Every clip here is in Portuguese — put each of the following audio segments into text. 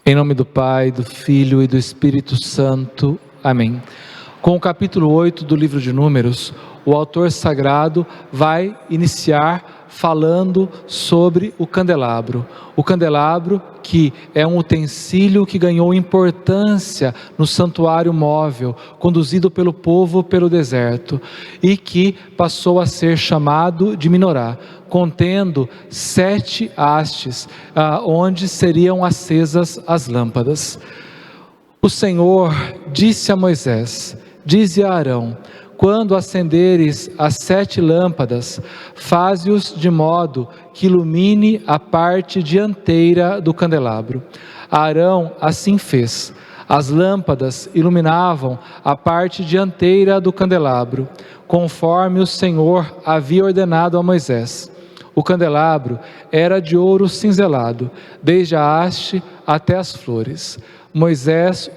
Em nome do Pai, do Filho e do Espírito Santo. Amém. Com o capítulo 8 do livro de Números, o autor sagrado vai iniciar falando sobre o candelabro. O candelabro que é um utensílio que ganhou importância no santuário móvel, conduzido pelo povo pelo deserto, e que passou a ser chamado de menorá, contendo 7 hastes, onde seriam acesas as lâmpadas. O Senhor disse a Moisés: dize a Arão: quando acenderes as 7 lâmpadas, faze-os de modo que ilumine a parte dianteira do candelabro. Arão assim fez. As lâmpadas iluminavam a parte dianteira do candelabro, conforme o Senhor havia ordenado a Moisés. O candelabro era de ouro cinzelado, desde a haste até as flores. Moisés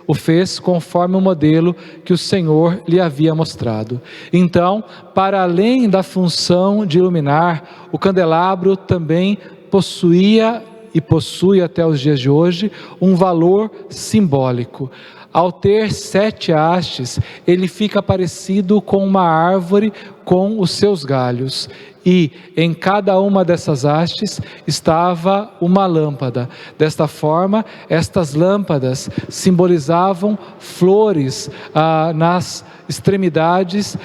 o fez conforme o modelo que o Senhor lhe havia mostrado. Então, para além da função de iluminar, o candelabro também possuía e possui até os dias de hoje um valor simbólico. Ao ter 7 hastes, ele fica parecido com uma árvore com os seus galhos. E em cada uma dessas hastes estava uma lâmpada. Desta forma, estas lâmpadas simbolizavam flores nas extremidades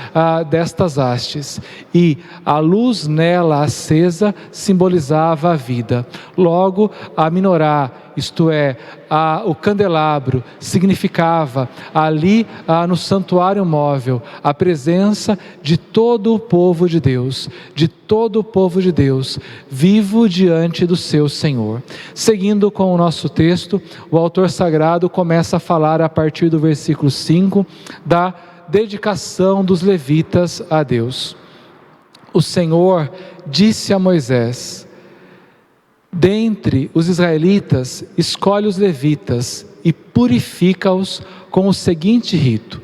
destas hastes. E a luz nela acesa simbolizava a vida. Logo, a menorá, isto é, o candelabro, significava ali no santuário móvel a presença de todo o povo de Deus, vivo diante do seu Senhor. Seguindo com o nosso texto, o autor sagrado começa a falar a partir do versículo 5 da dedicação dos levitas a Deus. O Senhor disse a Moisés: dentre os israelitas, escolhe os levitas e purifica-os com o seguinte rito: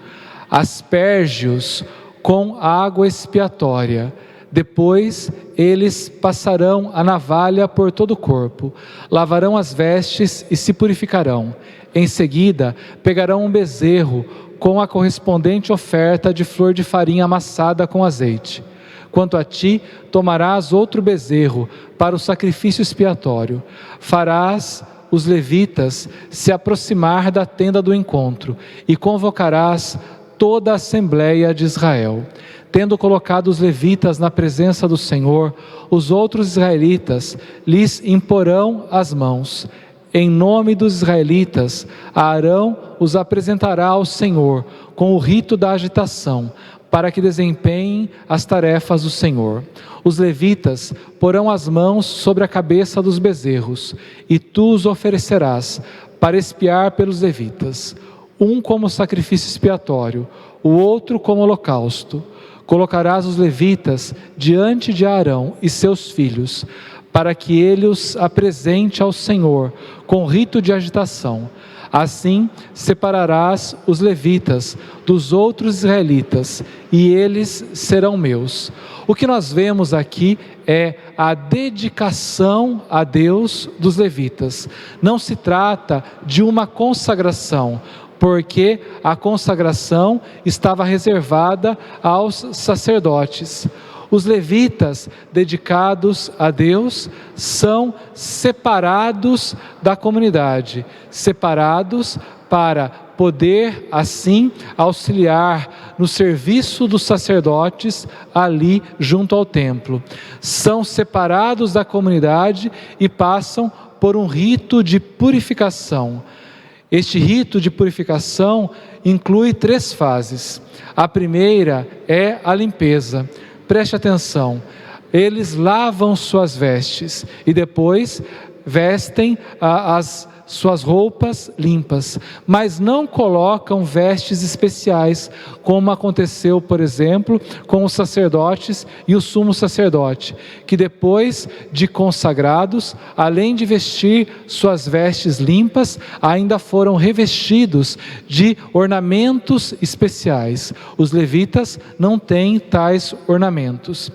asperge-os com água expiatória. Depois eles passarão a navalha por todo o corpo, lavarão as vestes e se purificarão. Em seguida, pegarão um bezerro com a correspondente oferta de flor de farinha amassada com azeite. Quanto a ti, tomarás outro bezerro para o sacrifício expiatório. Farás os levitas se aproximar da tenda do encontro e convocarás toda a Assembleia de Israel. Tendo colocado os levitas na presença do Senhor, os outros israelitas lhes imporão as mãos. Em nome dos israelitas, Arão os apresentará ao Senhor com o rito da agitação, para que desempenhem as tarefas do Senhor. Os levitas porão as mãos sobre a cabeça dos bezerros, e tu os oferecerás para expiar pelos levitas, um como sacrifício expiatório, o outro como holocausto. Colocarás os levitas diante de Arão e seus filhos, para que ele os apresente ao Senhor com rito de agitação. Assim separarás os levitas dos outros israelitas, e eles serão meus. O que nós vemos aqui é a dedicação a Deus dos levitas. Não se trata de uma consagração, porque a consagração estava reservada aos sacerdotes. Os levitas dedicados a Deus são separados da comunidade, separados para poder assim auxiliar no serviço dos sacerdotes ali junto ao templo. São separados da comunidade e passam por um rito de purificação. Este rito de purificação inclui 3 fases. A primeira é a limpeza. Preste atenção, eles lavam suas vestes e depois vestem as suas roupas limpas, mas não colocam vestes especiais, como aconteceu, por exemplo, com os sacerdotes e o sumo sacerdote, que depois de consagrados, além de vestir suas vestes limpas, ainda foram revestidos de ornamentos especiais. Os levitas não têm tais ornamentos.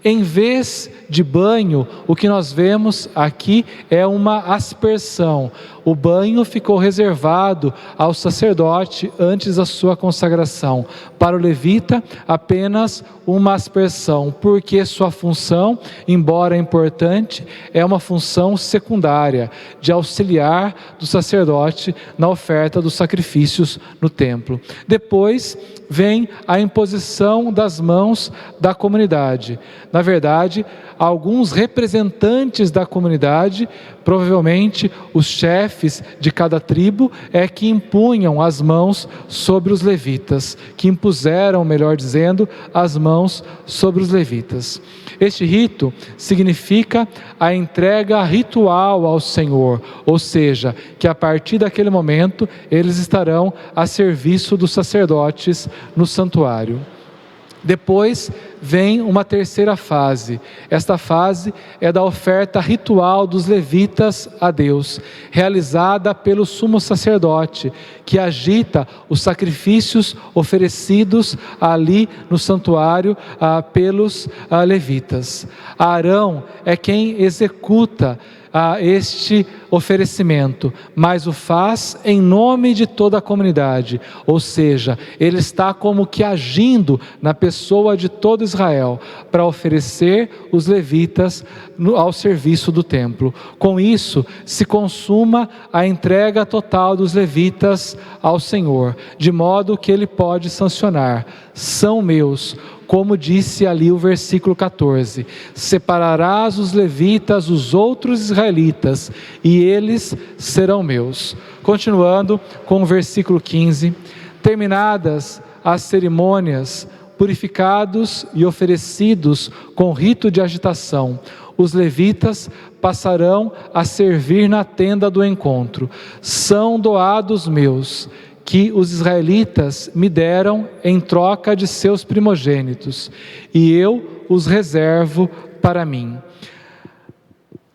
Em vez de banho, o que nós vemos aqui é uma aspersão, o banho ficou reservado ao sacerdote antes da sua consagração. Para o levita, apenas uma aspersão, porque sua função, embora importante, é uma função secundária, de auxiliar do sacerdote na oferta dos sacrifícios no templo. Depois vem a imposição das mãos da comunidade. Na verdade, alguns representantes da comunidade, provavelmente os chefes de cada tribo, que impunham as mãos sobre os levitas, que impuseram, melhor dizendo, as mãos sobre os levitas. Este rito significa a entrega ritual ao Senhor, ou seja, que a partir daquele momento eles estarão a serviço dos sacerdotes no santuário. Depois vem uma terceira fase. Esta fase é da oferta ritual dos levitas a Deus, realizada pelo sumo sacerdote, que agita os sacrifícios oferecidos ali no santuário pelos levitas. Arão é quem executa este oferecimento, mas o faz em nome de toda a comunidade, ou seja, ele está como que agindo na pessoa de todo Israel, para oferecer os levitas ao serviço do templo. Com isso, se consuma a entrega total dos levitas ao Senhor, de modo que ele pode sancionar: são meus. Como disse ali o versículo 14, separarás os levitas dos outros israelitas, e eles serão meus. Continuando com o versículo 15, terminadas as cerimônias, purificados e oferecidos com rito de agitação, os levitas passarão a servir na tenda do encontro. São doados meus, que os israelitas me deram em troca de seus primogênitos, e eu os reservo para mim.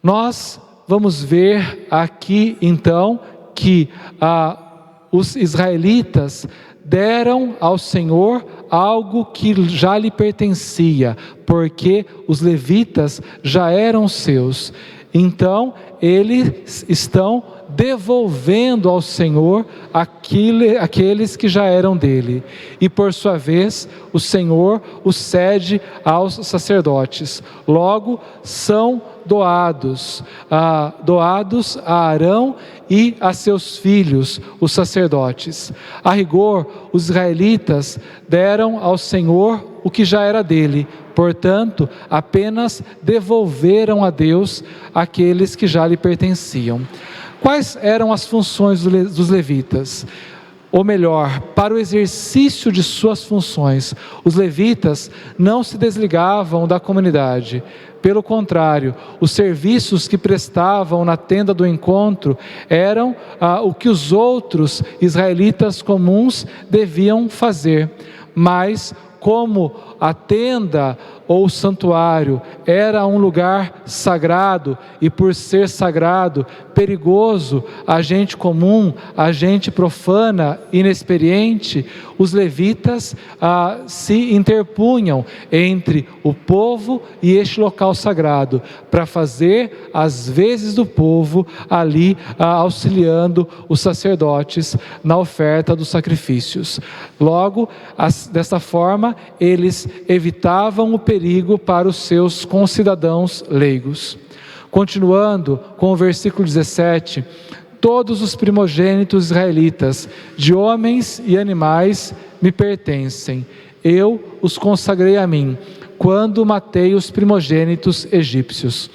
Nós vamos ver aqui então que os israelitas deram ao Senhor algo que já lhe pertencia, porque os levitas já eram seus. Então eles estão devolvendo ao Senhor aqueles que já eram dele, e por sua vez o Senhor os cede aos sacerdotes. Logo são doados a Arão e a seus filhos, os sacerdotes. A rigor, os israelitas deram ao Senhor o que já era dele, portanto, apenas devolveram a Deus aqueles que já lhe pertenciam. Quais eram as funções dos levitas? Ou melhor, para o exercício de suas funções, os levitas não se desligavam da comunidade. Pelo contrário, os serviços que prestavam na tenda do encontro eram o que os outros israelitas comuns deviam fazer. Mas, como a tenda ou o santuário era um lugar sagrado, e por ser sagrado, perigoso, a gente comum, a gente profana, inexperiente, os levitas se interpunham entre o povo e este local sagrado, para fazer as vezes do povo ali, auxiliando os sacerdotes na oferta dos sacrifícios. Logo, desta forma, eles evitavam o perigo para os seus concidadãos leigos. Continuando com o versículo 17, todos os primogênitos israelitas, de homens e animais, me pertencem. Eu os consagrei a mim, quando matei os primogênitos egípcios.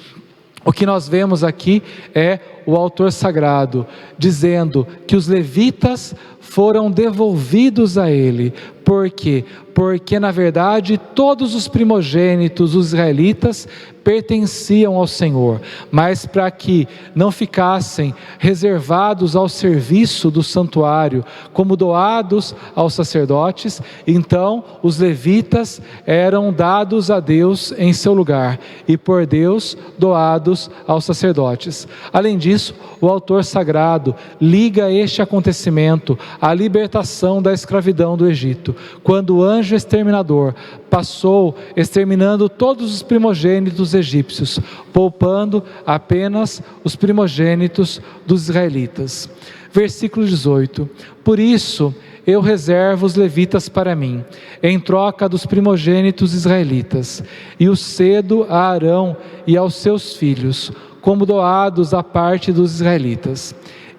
O que nós vemos aqui é o autor sagrado dizendo que os levitas foram devolvidos a ele. Por quê? Porque na verdade todos os primogênitos, os israelitas, pertenciam ao Senhor, mas para que não ficassem reservados ao serviço do santuário, como doados aos sacerdotes, então os levitas eram dados a Deus em seu lugar, e por Deus doados aos sacerdotes. Além disso, disso, o autor sagrado liga este acontecimento à libertação da escravidão do Egito, quando o anjo exterminador passou exterminando todos os primogênitos egípcios, poupando apenas os primogênitos dos israelitas. Versículo 18: Por isso eu reservo os levitas para mim, em troca dos primogênitos israelitas, e os cedo a Arão e aos seus filhos, como doados à parte dos israelitas.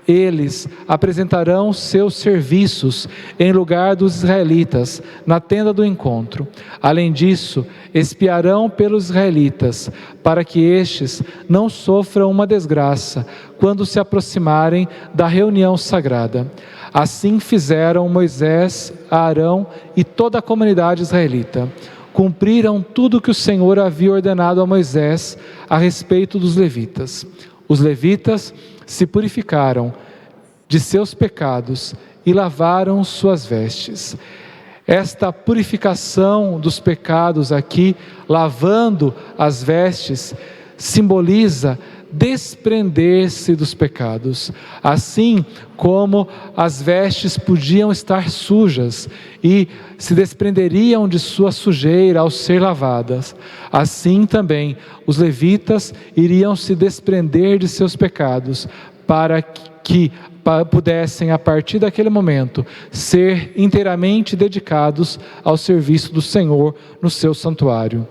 Eles apresentarão seus serviços em lugar dos israelitas, na tenda do encontro. Além disso, espiarão pelos israelitas, para que estes não sofram uma desgraça quando se aproximarem da reunião sagrada. Assim fizeram Moisés, Arão e toda a comunidade israelita. Cumpriram tudo que o Senhor havia ordenado a Moisés a respeito dos levitas. Os levitas se purificaram de seus pecados e lavaram suas vestes. Esta purificação dos pecados aqui, lavando as vestes, simboliza desprender-se dos pecados, assim como as vestes podiam estar sujas e se desprenderiam de sua sujeira ao ser lavadas, assim também os levitas iriam se desprender de seus pecados, para que pudessem, a partir daquele momento, ser inteiramente dedicados ao serviço do Senhor no seu santuário.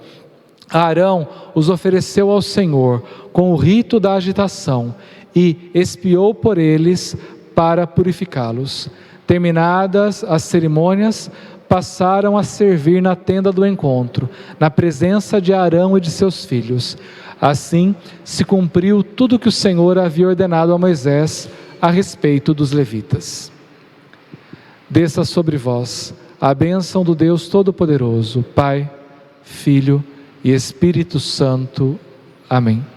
Arão os ofereceu ao Senhor com o rito da agitação e expiou por eles para purificá-los. Terminadas as cerimônias, passaram a servir na tenda do encontro, na presença de Arão e de seus filhos. Assim se cumpriu tudo que o Senhor havia ordenado a Moisés a respeito dos levitas. Desça sobre vós a bênção do Deus Todo-Poderoso, Pai, Filho e Espírito Santo. Amém.